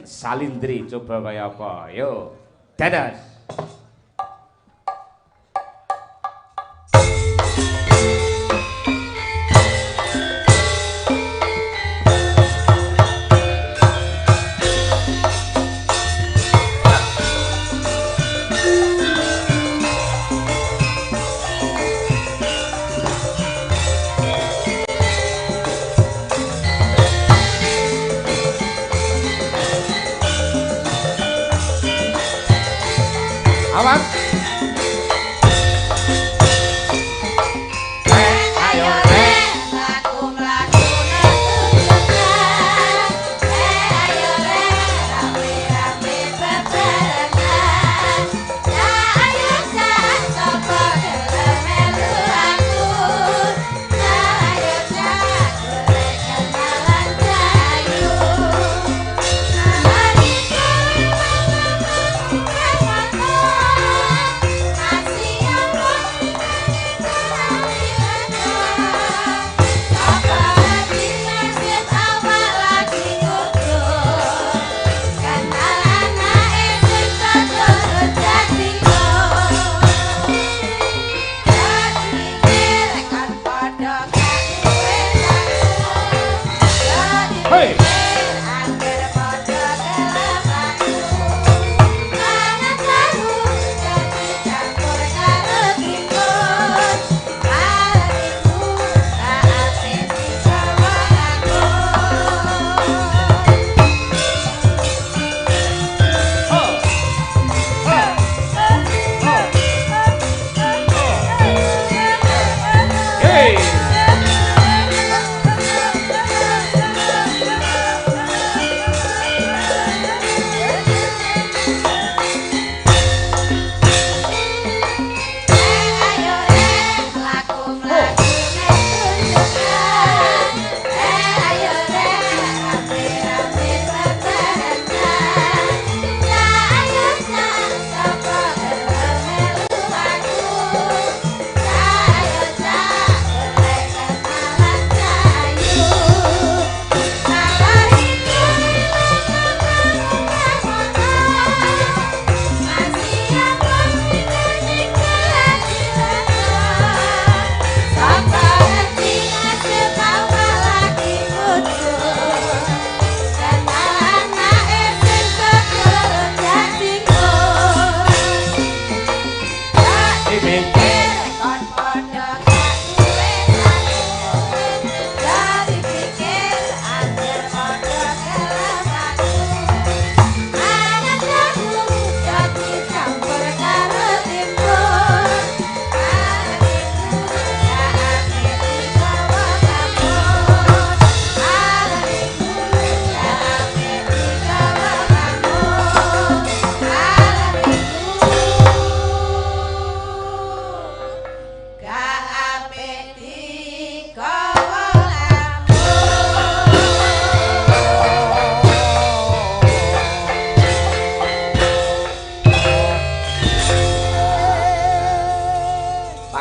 Salindri coba kaya apa? Yo. Dadas. Awas.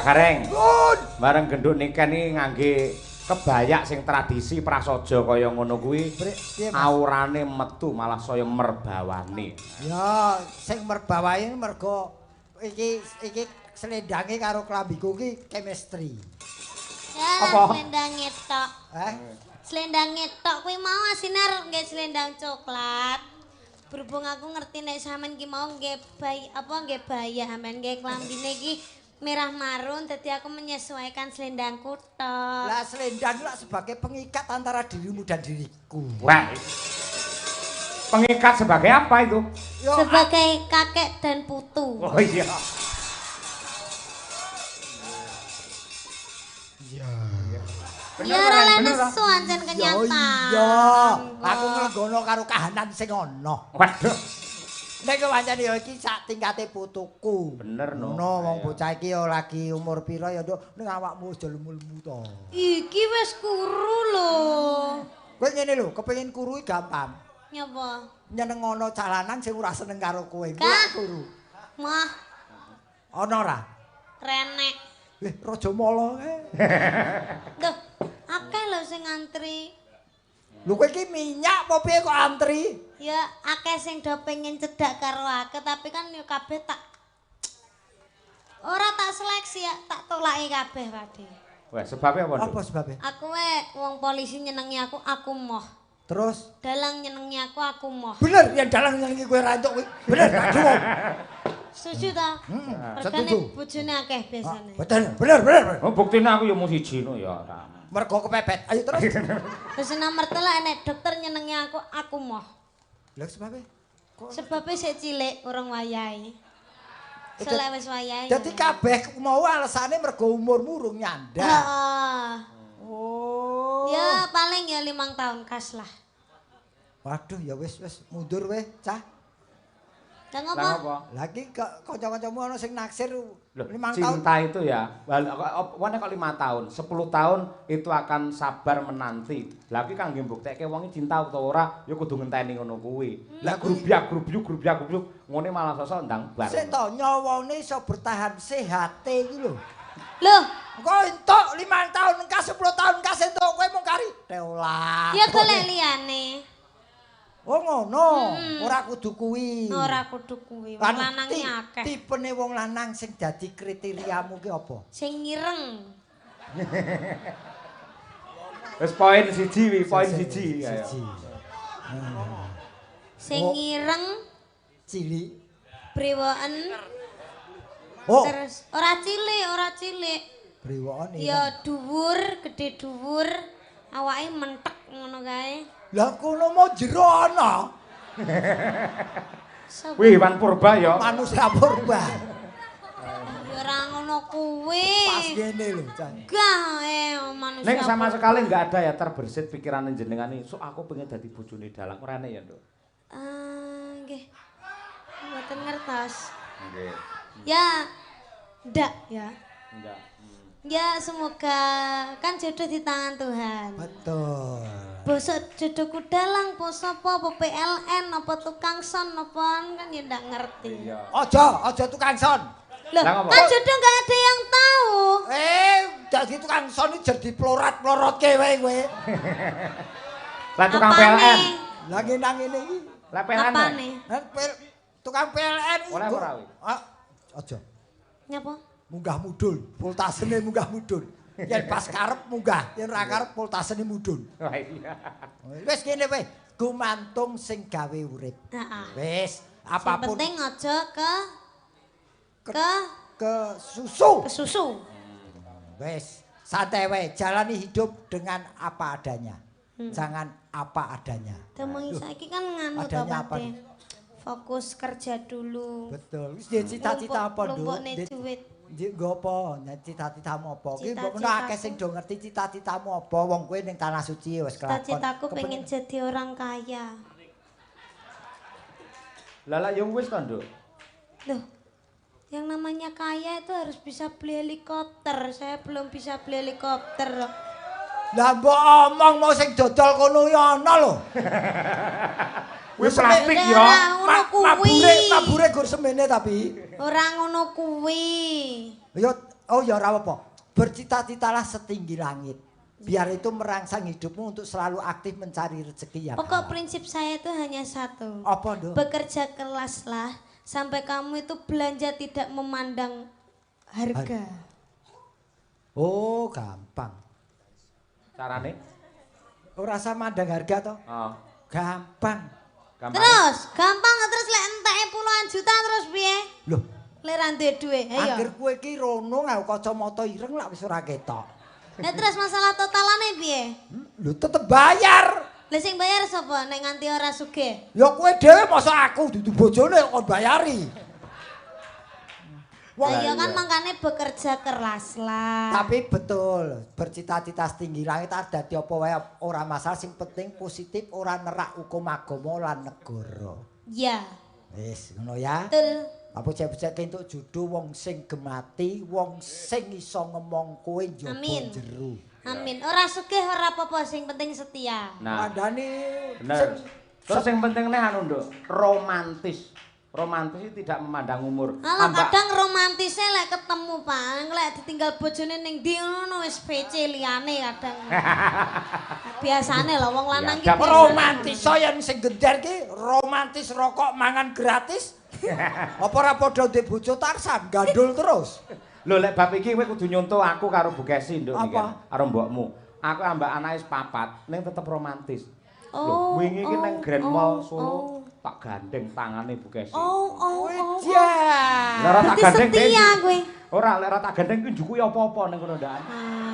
Gareng. Bareng genduk nikah nih ngangge kebayak sing tradisi prasaja kaya ngono kuwi. Aurane metu malah saya merbawani. Ya, sing merbawahi mergo iki slendange karo klambiku ki chemistry. Ya, apa? Slendange tok. Slendange tok kuwi mau asinar nggih slendang coklat. Berhubung aku ngerti nek sampean ki mau nggih bayah sampean nggih klambine iki merah marun, jadi aku menyesuaikan selendangku tok. Lah selendang lah sebagai pengikat antara dirimu dan diriku. Wah. Pengikat sebagai apa itu? Yo, sebagai kakek dan putu. Oh iya. Iya. Ya ora nesu ancen kenyataan. Oh iya. Aku nglenggono karo kahanan sing ana. Waduh. Nek wancane ya iki sak tingkate putuku. Bener no. No, wong bocah iki ya lagi umur pira ya nduk ning awakmu wis lemu-lemu to. Iki wis kuru lho. Kowe ngene lho, kepengin kuru iki gampang. Nyapa? Nyenengono calanan sing ora seneng karo kowe. Kak. Kuru. Mah. Ana ora? Renek. Raja Mala kae. Duh, akeh lho sing ngantri. Lho kowe iki minyak apa piye kok antri? Ya akeh sing do pengen cedak karo aku tapi kan yo kabeh tak ora tak seleksi ya, tak tolaki kabeh Pade. Wah, sebabnya apa, Nduk? Apa sebabnya? Aku wong polisi nyenengi aku moh. Terus Dalang nyenengi aku moh. bener yen dalang nyenengi kowe ra entuk kowe. Bener tak jawab. Setuju ta? Mergane bojone akeh biasane. Bener. Oh, buktine aku ya mung siji no ya. Mergo kepepet. Ayo terus. Terus nomor 3 enek dokter nyenengi aku moh. Lah sebabnya? Sebabnya sik cilik urung wayahe. Selek wis wayahe. Dadi kabeh mau alasane mergo umurmu urung nyandak. Heeh. Oh. Ya paling ya 5 tahun kas lah. Waduh ya wis mundur weh, cah. Lah ngopo? Lagi kanca-kancamu ana sing naksir 5 tahun. Cinta itu ya, wane kok 5 tahun, 10 tahun itu akan sabar menanti. Lagi kangge mbuktekke wong cinta utawa ora, ya kudu ngenteni ngono kuwi. Lah grubyak ngene malah sosok ndang bar. Sik to nyawane iso bertahan sehate iki lho. Loh, engko entuk 5 tahun, engka 10 tahun, engka entuk kowe mung kari teolah. ya golek liyane. Oh ngono, ora kudu kuwi. Ora kudu kuwi, wong lanange akeh. Tipene wong lanang sing dadi kriteriamu ki apa? Sing ngireng. Wis poin siji. Ayo. Sing ngireng, Cilik. brewoken. Oh, Terus ora cilik. brewokan iki. Ya dhuwur, gedhe dhuwur, awake mentek ngono kae. Lah kono mau jero ana. Wih, Wan Purba ya. Manusia purba. Ya ora ngono kuwi. Pas ngene lho, Chan. Gah manusia. Ning sama sekali enggak ada ya terbersit pikiran jenengan iki. Sok aku pengen dadi bojone dalang. Ora ya, Nduk. Nggih. Mboten ngertos. Nggih. Ya, ndak ya. Enggak. Ya semoga kan jodoh di tangan Tuhan. Betul. Bosok jodohku dalang, poso apa PLN, apa tukang son, apa kan ya ndak ngerti. Iya. Aja tukang son. Loh, Lah, kan jodoh nggak ada yang tahu. Dadi tukang son iki jadi plorat-plorotke wae kowe. Lah tukang Apane? PLN. Lagi nang ngene iki. Lah PLN. Apane? Tukang PLN iki. Oleh ora kuwi? Aja. Nyapa? Munggah mudhun, voltasene munggah mudhun. Yen pas karep munggah, yen ora karep voltasene mudhun. Wah iya. Wis kene wae, gumantung sing gawe urip. Heeh. Wis, Yang apapun penting aja ke susu. ke susu. Wis, santai wae, jalani hidup dengan apa adanya. Jangan apa adanya. Temengi saiki kan nganu to adanya apa Pate. Fokus kerja dulu. Betul. Wis dia cita-cita apa, Nduk? Lumpukne duit. Njik nggo apa? Cita-citamu apa? Ki mbok Cita-citaku. akeh sing do ngerti cita-citamu apa. Wong kowe ning tanah suci wis kelakon. Cita-citaku pengen jadi orang kaya. Lah yo wis to, Nduk. Loh, yang namanya kaya itu harus bisa beli helikopter. Saya belum bisa beli helikopter. Lah mbok omong mau sing dodol kono ya ana lho. Wis plastik Lah, ya. ora ngono kuwi. Mabure gur semene tapi. Ora ngono kuwi. Ya ya ora apa. Bercita-citalah setinggi langit. Biar itu merangsang hidupmu untuk selalu aktif mencari rezeki yang Pokok halal. prinsip saya itu hanya satu. Apa, Nduk? Bekerja kelaslah sampai kamu itu belanja tidak memandang harga. Oh, gampang. Carane? Ora usah mandang harga to. Oh, Gampang. gampang. Gampang terus lek enteke puluhan juta terus piye? Loh, Lek ra duwe dhuwit, ayo. akhir kowe iki rono nggo kacamata ireng lak wis ora ketok. Lah terus masalah totalane piye? Lho tetep bayar. Lah sing bayar sapa nek nganti ora sugih? Ya kowe dhewe masa aku dudu bojone kok bayari. Lah iya kan makane bekerja keras lah. Tapi betul, bercita-cita setinggi langit dadi apa wae ora masalah sing penting positif ora nerak hukum agama lan negara. Ya, Wis ngono ya. betul. Apa cek entuk judo wong sing gemati, wong sing iso ngomong kowe njaba Amin. jero. Amin. Ora sugih ora apa-apa, sing penting setia. Nah, Kandhane bener. Terus yang penting nih anu, Nduk, romantis. Romantis itu tidak memandang umur. Alah kadang romantisnya lek ketemu Pak, lek ditinggal bojone ning ndi ngono wis PC liyane kadang. Biasane lho wong lanang iki romantis yen sing gender ki romantis rokok mangan gratis. Apa ora padha ndek bojo tarsan gandul terus. Lho lek bab iki kowe kudu nyontoh aku karo Bu Kesi nduk iki karo mbokmu. Aku ambek anake 4 ning tetep romantis. Lho wingi iki ning Grand Mall Solo tak gandeng tangane Bu Kesi. Ya. Ora tak gandeng setia kowe. Ora lek ora tak gandeng ku njukuki apa-apa ning kono ndak.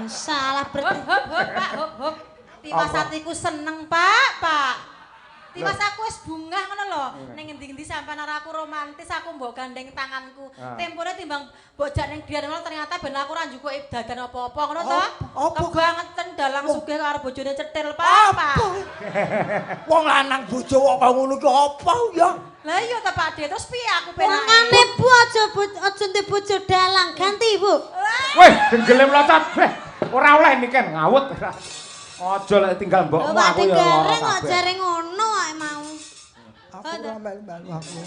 Salah berarti. Hop. Tiwas atiku seneng, Pak. Tiwas aku wis bungah ngono lho. Ning endi-endi sampean arek aku romantis aku mbok gandeng tanganku. Tempone timbang mbok jak ning dian ngono ternyata ben aku ora njukuki dadan apa-apa ngono to. Kebangetan dalang sugih karo bojone cetil, Pak. Wong lanang bojo kok ngono ki apa ya? Lah iya ta Pak De, terus piye aku penake? Makane Bu aja ndek bojo dalang, ganti Bu. Weh, denggele mlocot. Ora oleh niken ngawut. Aja lek tinggal mbokmu aku ya lara kabeh. Kok jare ngono ae mau. Aku ora melu aku.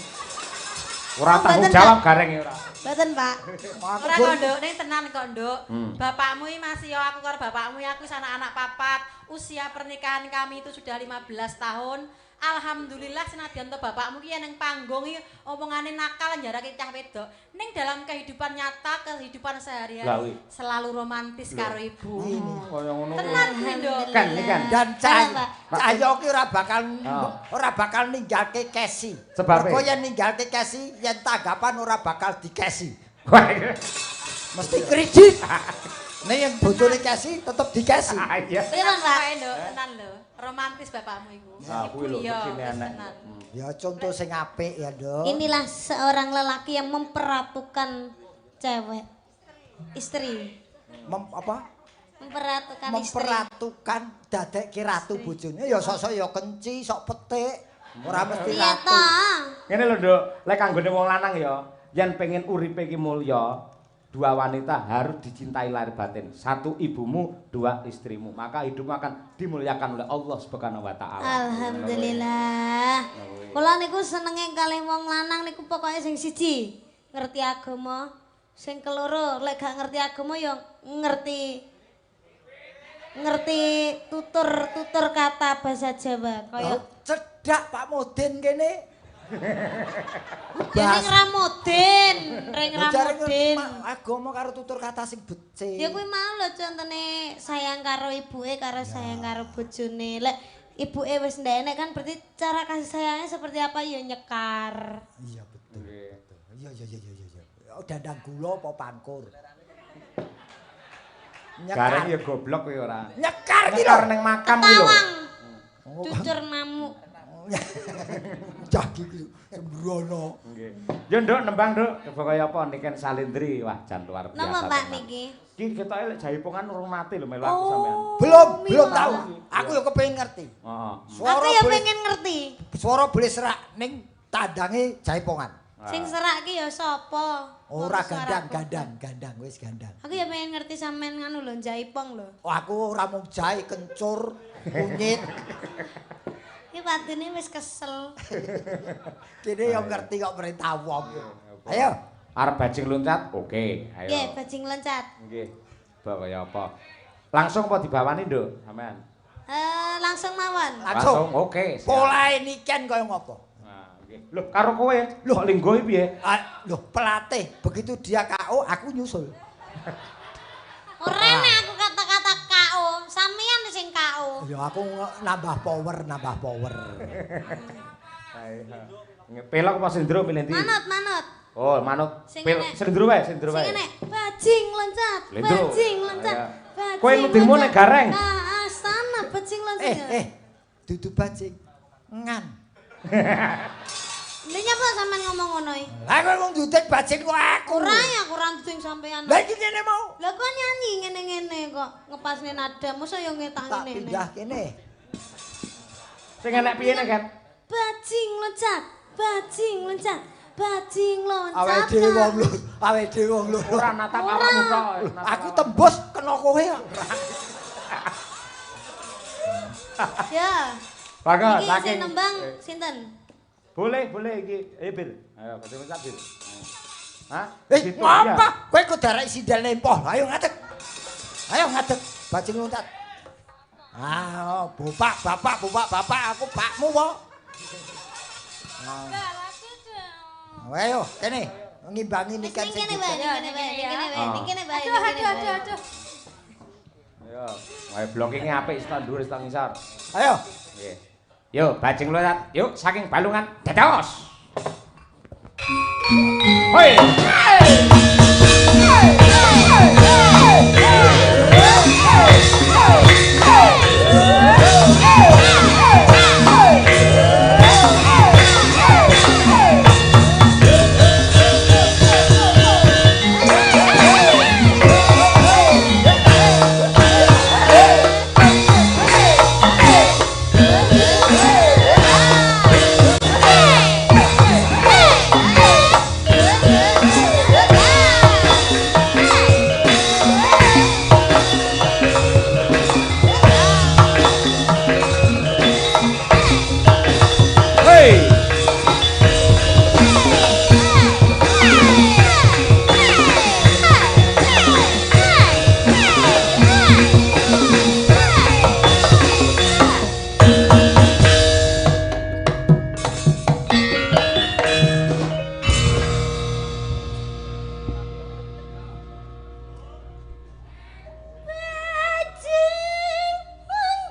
Ora tanggung jawab gareng ora. Mboten, Pak. Ora kok Nduk, ning tenan kok Nduk. Bapakmu iki masih yo aku karo bapakmu aku wis anak-anak papat. Usia pernikahan kami itu sudah 15 tahun. Alhamdulillah senadyan to bapakmu ki ning panggung iki omongane nakal njarake cah wedok. Ning dalam kehidupan nyata, kehidupan sehari-hari selalu romantis karo ibu. Kaya ngono. Tenan kuwi Nduk. Kan. Dan Cahyo ki ora bakal ninggalke Kesi. Mergo yen ninggalke Kesi yen tanggapan ora bakal dikesi. Mesti kredit. Nek yang bojone Kesi tetep dikesi. Tenan, Pak. Nduk, tenan lho. Romantis bapakmu iku. Kuwi lho begini anak. Ya contoh sing apik ya, Nduk. Inilah seorang lelaki yang memperhatukan cewek. Istri. Memperhatukan istri. Memperhatukan dadekke ratu bojone ya sosok ya kenci, sok petik. Ora mesti Iya ratu. ta. Ngene lho, Nduk, lek kanggone wong lanang ya, yen pengen uripe iki mulya, 2 wanita harus dicintai lahir batin. 1 ibumu, 2 istrimu. Maka hidupmu akan dimuliakan oleh Allah Subhanahu wa taala. Alhamdulillah. Kula niku senenge kalih wong lanang niku pokoke sing siji ngerti agama, sing keloro lek gak ngerti agama ya ngerti tutur kata bahasa Jawa kaya cedak Pak Mudin kene. ya ning Ramudin, ring Ramudin. Agama karo tutur kata sing becik. Ya kuwi mau lho contone sayang karo ibuke karo sayang karo bojone. Lek ibuke wis ndenek kan berarti cara kasih sayangnya seperti apa ya nyekar. Iya betul. Iya. Dandang gula apa pangkur? Gareng ya goblok kowe ora. Nyekar ki lho ning makam ki lho. Cucur mamuk. Jagi sembrono. Nggih. Ya Nduk nembang Nduk, coba kaya apa niken Salindri. Wah, jan luar biasa. Napa Pak niki? Iki ketoke lek jaipongan urung mati lho melu aku sampean. Belum tahu. Aku ya kepengin ngerti. Heeh. Aku ya pengen ngerti. Suara boleh serak ning tandange jaipongan. Sing serak ki ya sapa? Ora gandang wis gandang. Aku ya pengen ngerti sampean nganu lho jaipong lho. Oh, aku ora mung jahe kencur, kunyit. Iki patine wis kesel. Kene yo ngerti kok perintah wong. Ayo. Arep bajing loncat? Oke, ayo. Nggih, bajing loncat. Nggih. Mbok kaya apa? Langsung apa dibawani, Nduk, sampean? Langsung mawon. Langsung. Oke. Polahe niken kaya ngopo? Nah, nggih. Lho, karo kowe, lho linggo piye? Loh, pelatih. Begitu dia KO, aku nyusul. Ora nek aku kata-kata KO, sampean sing KO. Ya aku nambah power. Pelok apa sindro milih ndi? Manut. Oh, manut. Sing Sindro wae. Sing enek bajing loncat. Bajing. Kowe nudimu nek gareng. Sana bajing loncat. Dudu bajing. Ngan. Lha nyapa sampean ngomong ngono iki? Lah kowe wong dudet bajing kok aku. Ora ya kurang duding sampean. Lah iki kene mau. Lah kok nyanyi ngene-ngene kok ngepasne nada mosok yo ngetak Tak ngene. pindah kene. Sing enek piye nek, Kat? Bajing loncat. Awake dhewe wong lho. Ora natap awakmu tok. Aku tembus kena kowe. Ya. Bagus, Iki sing nembang sinten? Boleh iki. Bil. Ayo, bajing loncat dit. Hah? Ngapa? Kowe kok darek sindel nempoh. Ayo ngadeg. Ayo ngadeg. Bajing loncat. Ah, bapak, aku bakmu po. Ayo, kene ngimbangi nikan sing. Kene bae. Aduh. Ayo, wae blokingnya apik ista dhuwur ista ngisor. Ayo. Nggih. Yo, bajing loncat. Yuk, saking balungan dados. Hoi.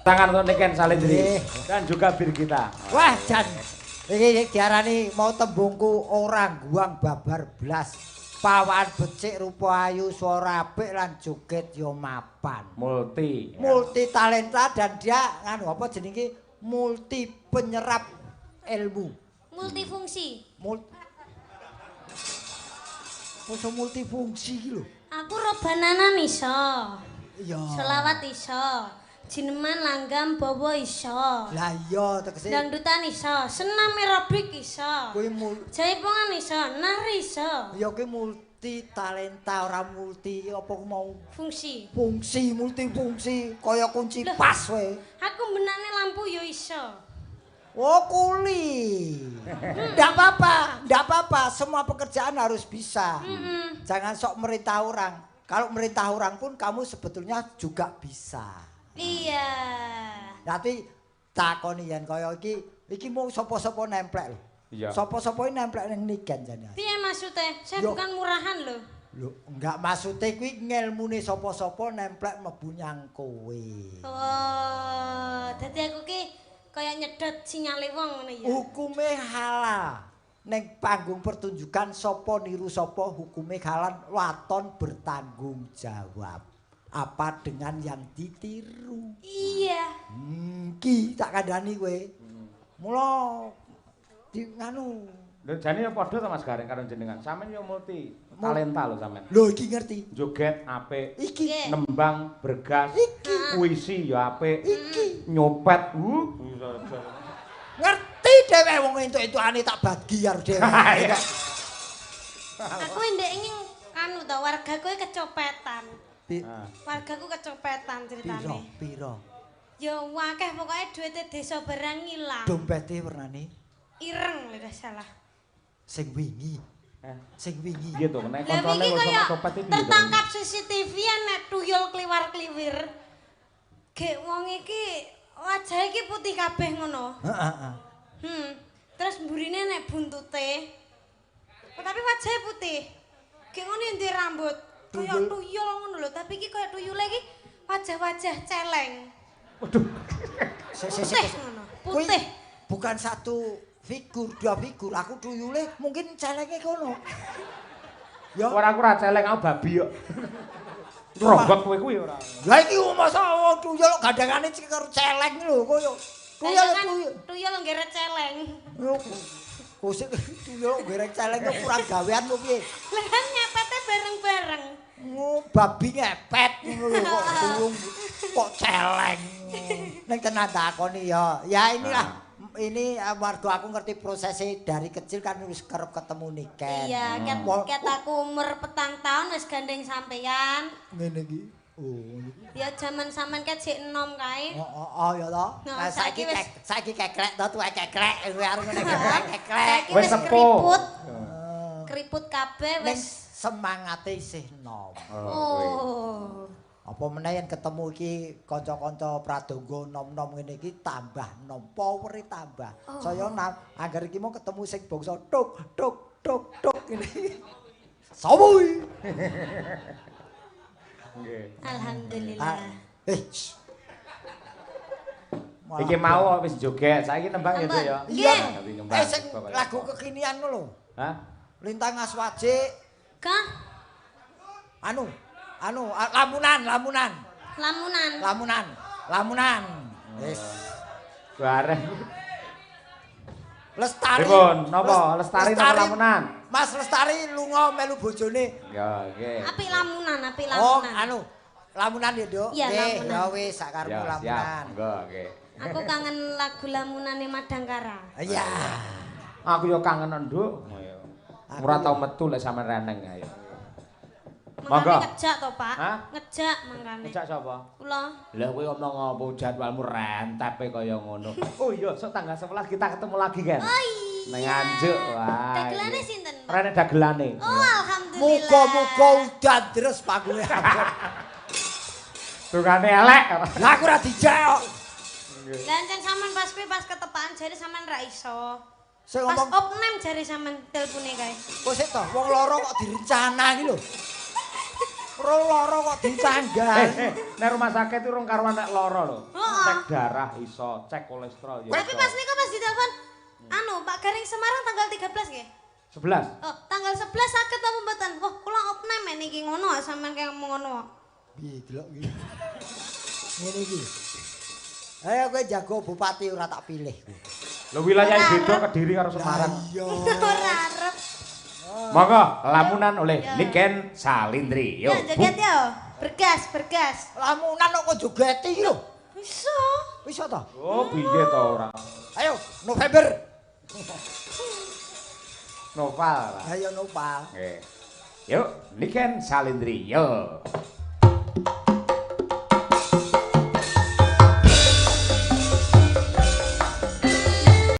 Tangan untuk Niken Salendri dan juga bir kita. Wah, Jan. Iki diarani mau tembungku orang guang babar blas. Pawaan becik rupa ayu swara apik lan joget yo mapan. Multi Talenta dan dia nganu apa jenenge multi penyerap ilmu. Multifungsi. Multifungsi iki lho. Aku rebananan iso. Iya. Selawat iso. Jineman langgam bobo iso. Lah iya tegese. Dangdutan iso, senam aerobik iso. Kuwi jaipongan iso, nari iso. Ya kuwi multi talenta ora multi apa mau fungsi. Multifungsi kaya kunci pas wae. Aku benane lampu yo iso. Oh kuli. Ndak apa-apa, semua pekerjaan harus bisa. Jangan sok merintah orang. Kalau merintah orang pun kamu sebetulnya juga bisa. Iya. Nanti takoni yen kaya iki mau sapa-sapa nemplek lho. Iya. Sapa-sapa nemplek ning Niken jane. Piye maksudnya? Saya bukan murahan loh. Lho, enggak maksude kuwi ngelmune sapa-sapa nemplek mlebu nyang kowe. Oh, dadi aku ki kaya nyedot sinyale wong ngono ya. Hukume halal. Ning panggung pertunjukan sapa niru sapa hukume halal, waton bertanggung jawab. Apa dengan yang ditiru? Iya. Ki tak kandhani kowe. Mula di nganu. Lho jane ya padha to Mas Gareng karo jenengan. Sampeyan yo multi talenta lho sampeyan. Lho iki ngerti. Joget apik. Iki nembang bergas. Iki puisi ya apik. Iki nyopet. Ngerti dhewe wong entuk-entukane tak bagi karo dhewe. Aku ndek ingin anu to wargaku kecopetan. Wargaku kecopetan ceritane. Piro? Ya akeh pokoke duwite desa barang ilang. Dompete wernane ireng lek gak salah. Sing wingi. Iya to, nek Lah kontrole iki kok kaya copet iki. tertangkap CCTV nek tuyul kliwar-kliwir. Gek wong iki wajah iki putih kabeh ngono. Heeh. Terus mburine nek buntute. Tapi wajahnya putih. Gek ngono yang rambut. Kaya tuyul ngono lho, tapi iki kaya tuyule iki wajah-wajah celeng. Waduh. Putih ngono. Putih. Bukan satu figur, dua figur. Aku tuyule mungkin celenge kono. Ya ora aku ora celeng, aku babi kok. Robot kowe kuwi ora. Lah iki masa wong tuyul gandengane karo celeng lho koyo. Tuyul nggere celeng. Kusik tuyul nggere celeng kok kurang gawean kok piye? Lah kan nyepete bareng-bareng. Babi ngepet ngono lho kok tulung kok celeng. Ning tenan takoni ya. Ya inilah ini warga aku ngerti prosesnya dari kecil kan wis kerep ketemu Niken. Iya, ket aku umur 4 tahun wis gandeng sampeyan. Ngene iki. Oh. Ya jaman sampean ket sik enom kae. Oh ya toh. Nah, saiki keklek to tuwek keklek arep ngene keklek. Wis sepuh. keriput kabeh ning wis semangate isih nom. Oh. Apa meneh yen ketemu iki kanca-kanca pradonga nom-nom ngene iki tambah nom, powere tambah. Saya anggar iki mau ketemu sing bangsa tuk tuk tuk tuk ngene. Sawi. Nggih. Alhamdulillah. Iki mau wis joget, saiki nembang ya, ya. Iya. Sing lagu kekinian lho. Hah? Lintang Aswaje. Kah? Lamunan. Wis. Bareng. Lestari. Pripun? Napa? Lestari napa lamunan? Mas Lestari lunga melu bojone. Ya, nggih. Apik lamunan. Oh, lamunan ya, Duk. Iya, lamunan. Ya wis sakarepmu lamunan. Nggih. Aku kangen lagu lamunane Madangkara. Iya. Aku yo kangen nduk. Ora tau metu lek sampean reneng ayo. Mangkane ngejak to, Pak? Hah? Ngejak mangkane. Ngejak sapa? Kula. Lah kowe omong apa jadwalmu rentepe kaya ngono. Oh iya, sok tanggal 11 kita ketemu lagi kan. Oh iya. Nang Nganjuk. Wah. Dagelane sinten, Pak? Rene dagelane. Oh, alhamdulillah. Muga-muga udan deres pangune. Tukane elek. Lah aku ora dijak kok. Lah encen sampean pas kuwi pas ketepaan jare sampean ra iso. Sing Pas ngomong opnem jare sampean telpone kae. kok sik to, wong loro kok direncana iki lho. Wong loro kok ditanggal. Nek rumah sakit itu rong karuan nek lara lho. Heeh. Cek darah iso, cek kolesterol ya. Tapi pas niku pas ditelepon Pak Garing Semarang tanggal 13 nggih. 11. Oh, tanggal 11 saged apa mboten? Wah, kula opnem niki ngono sampean kaya ngono. Piye delok iki. Ngene iki. Ayo kowe jago bupati ora tak pilih. Lho wilayah beda Kediri karo Semarang. Iya. Ora arep. Monggo lamunan oleh Niken Salindri. Yo. Ya joget yo. Bergas. Lamunan kok jogeti iki lho. Iso. Bisa to? Oh, piye to ora? Ayo, November. Noval. Ayo Nopal. Nggih. Yuk, Niken Salindri. Yo.